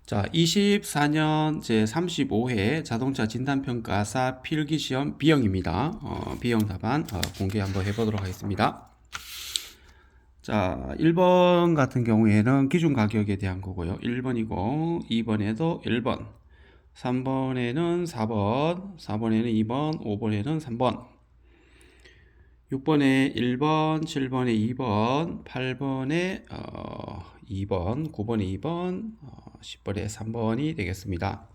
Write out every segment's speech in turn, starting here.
자, 24년 제35회 자동차 진단평가사 필기시험 B형입니다. B형 답안 공개 한번 해보도록 하겠습니다. 자, 1번 같은 경우에는 기준 가격에 대한 거고요. 1번이고 2번에도 1번, 3번에는 4번, 4번에는 2번, 5번에는 3번, 6번에 1번, 7번에 2번, 8번에 2번, 9번에 2번, 10번에 3번이 되겠습니다.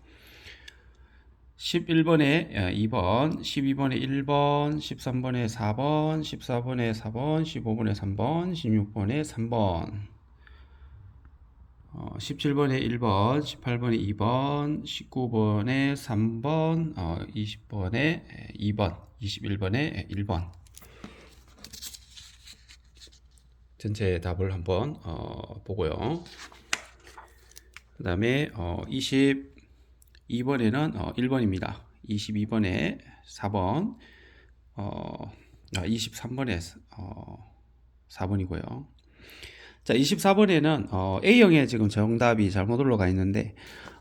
11번에 2번, 12번에 1번, 13번에 4번, 14번에 4번, 15번에 3번, 16번에 3번, 17번에 1번, 18번에 2번, 19번에 3번, 20번에 2번, 21번에 1번. 전체 답을 한번 보고요. 그 다음에 22번에는 1번입니다. 22번에 4번, 23번에 4번이고요. 자, 24번에는 A형에 지금 정답이 잘못 올라가 있는데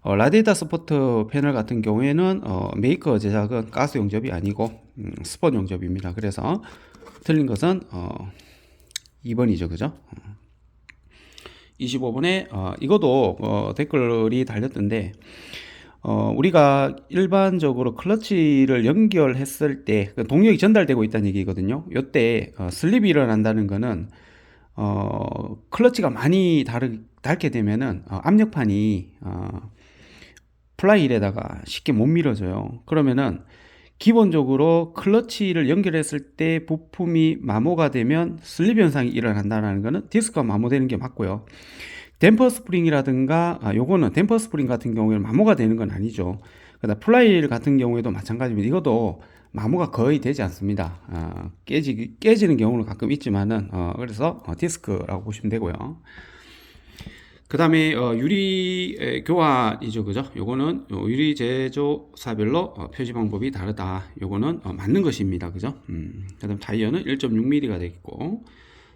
라디에이터 서포트 패널 같은 경우에는 메이커 제작은 가스 용접이 아니고 스폰 용접입니다. 그래서 틀린 것은 2번이죠. 그죠? 25번에 이것도 댓글이 달렸던데 우리가 일반적으로 클러치를 연결했을 때 동력이 전달되고 있다는 얘기거든요. 이때 슬립이 일어난다는 거는 클러치가 많이 닳게 되면은 압력판이 플라이힐에다가 쉽게 못 밀어져요. 그러면은 기본적으로 클러치를 연결했을 때 부품이 마모가 되면 슬립 현상이 일어난다는 것은 디스크가 마모되는 게 맞고요. 댐퍼 스프링이라든가 요거는 댐퍼 스프링 같은 경우에는 마모가 되는 건 아니죠. 그다음 플라이힐 같은 경우에도 마찬가지입니다. 이것도 마모가 거의 되지 않습니다. 깨지는 경우는 가끔 있지만은 그래서 디스크라고 보시면 되고요. 그 다음에 유리 교환이죠. 그죠? 요거는 유리 제조사별로 표시 방법이 다르다. 요거는 맞는 것입니다. 그죠? 그 다음 타이어는 1.6mm가 되겠고,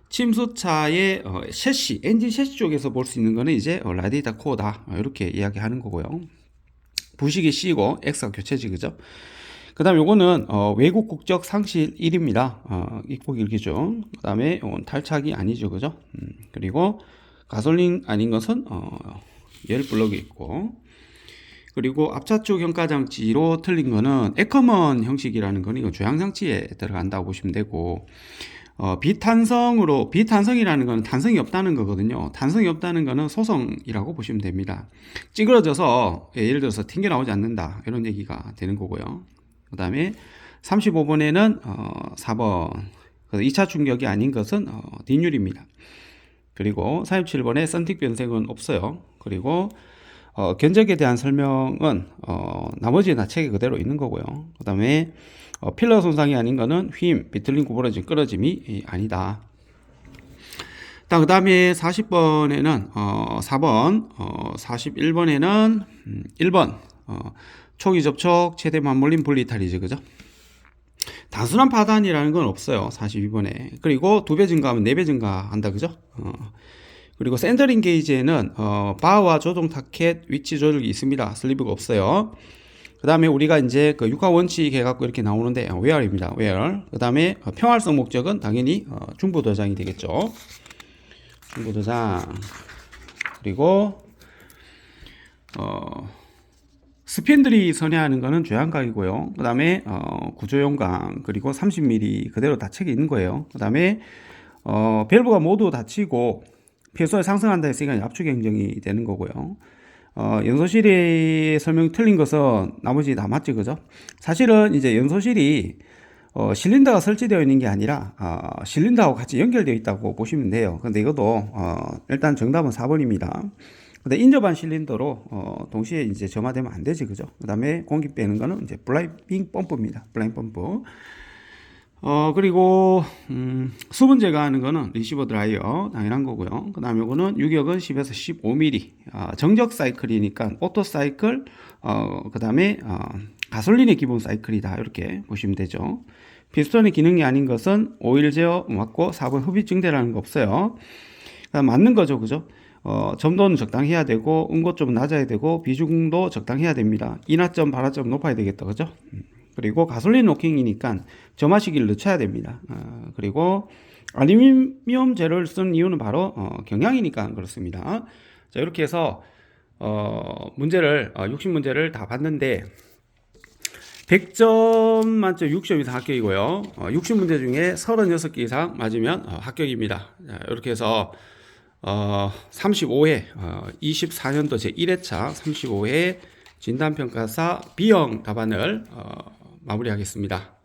침수차의 셰시, 엔진 셰시 쪽에서 볼 수 있는 거는 이제 라디에이터 코어다. 이렇게 이야기하는 거고요. 부식이 C고 X가 교체지. 그죠? 그 다음 요거는 외국 국적 상실 1입니다. 입국 일기죠. 그 다음에 탈착이 아니죠. 그죠? 그리고 가솔린 아닌 것은 열 블럭이 있고, 그리고 앞차축 현가장치로 틀린 거는 에커먼 형식이라는 거는 이거 조향장치에 들어간다고 보시면 되고, 비탄성이라는 거는 탄성이 없다는 거거든요. 탄성이 없다는 거는 소성이라고 보시면 됩니다. 찌그러져서 예를 들어서 튕겨 나오지 않는다, 이런 얘기가 되는 거고요. 그 다음에 35번에는 4번 2차 충격이 아닌 것은 뒷유리입니다. 그리고 47번에 썬틱 변색은 없어요. 그리고 견적에 대한 설명은 나머지 다 책에 그대로 있는 거고요. 그 다음에 필러 손상이 아닌 거는 휨, 비틀림, 구부러짐, 끊어짐이 아니다. 그 다음에 40번에는 4번, 41번에는 1번 초기 접촉, 최대 맞물림, 분리탈이죠. 그죠? 단순한 파단이라는 건 없어요. 42번에. 그리고 2배 증가하면 4배 증가한다. 그죠? 그리고 센터링 게이지에는 바와 조종 타켓 위치 조절이 있습니다. 슬리브가 없어요. 그 다음에 우리가 이제 그 육하 원칙 해갖고 이렇게 나오는데 웨어입니다. 웨어. 그 다음에 평활성 목적은 당연히 중부 도장이 되겠죠. 중부 도장. 그리고 스핀들이 선회하는 거는 조향각이고요. 그 다음에 구조용각, 그리고 30mm 그대로 다 책에 있는 거예요. 그 다음에 밸브가 모두 닫히고 필수가 상승한다 했으니까 압축 행정이 되는 거고요. 연소실의 설명이 틀린 것은 나머지 다 맞지. 그죠? 사실은 이제 연소실이 실린더가 설치되어 있는 게 아니라 실린더하고 같이 연결되어 있다고 보시면 돼요. 근데 이것도 일단 정답은 4번입니다. 근데 인접한 실린더로 동시에 이제 점화되면 안 되지. 그죠? 그 다음에 공기 빼는 거는 이제 블라잉 펌프입니다. 블라잉 펌프. 그리고 수분 제거하는 거는 리시버 드라이어 당연한 거고요. 그 다음에 이거는 유격은 10에서 15mm 정적 사이클이니까 오토 사이클, 그 다음에 가솔린의 기본 사이클이다, 이렇게 보시면 되죠. 피스톤의 기능이 아닌 것은 오일 제어 맞고 4번 흡입 증대라는 거 없어요. 맞는 거죠. 그죠? 점도는 적당해야 되고 응고점은 낮아야 되고 비중도 적당해야 됩니다. 인하점, 발화점 높아야 되겠다, 그죠? 그리고 가솔린 로킹이니까 점화시기를 늦춰야 됩니다. 그리고 알루미늄 재료를 쓴 이유는 바로 경량이니까 그렇습니다. 자, 이렇게 해서 문제를 60문제를 다 봤는데 100점 만점 60점 이상 합격이고요. 60문제 중에 36개 이상 맞으면 합격입니다. 자, 이렇게 해서 35회 24년도 제1회차 35회 진단평가사 B형 답안을 마무리하겠습니다.